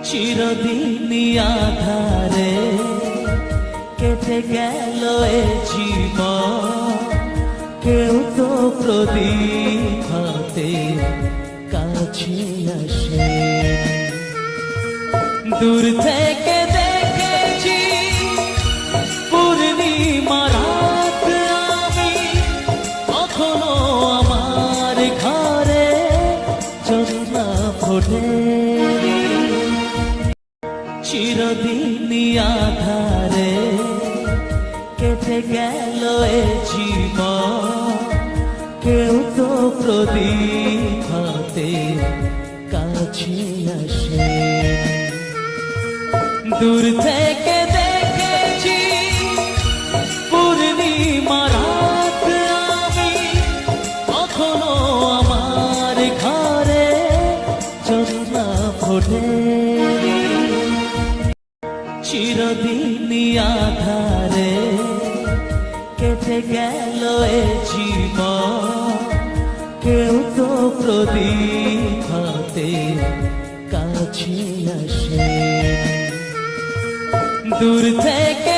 চিরদিনই আধারে কেটে গেল এ জীবন, কেউ তো প্রদীপ হাতে কাছে আসে। দূর থেকে দেখেছি পূর্ণিমা রাত আমি, কখনো আমার ঘরে জ্যোৎস্না ফোটেনি। চিরদিনই আধারে কেটে গেল এ জীবন, কেউ তো প্রদীপ হাতে কাছে আসে। দূর থেকে দেখেছি পূর্ণিমা রাত আমি, কখনো আমার ঘরে জ্যোৎস্না ফোটেনি। চিরদিনই আধারে কেটে গেল এ জীবন, কেউ তো প্রদীপ হাতে কাছে আসে। দূর থেকে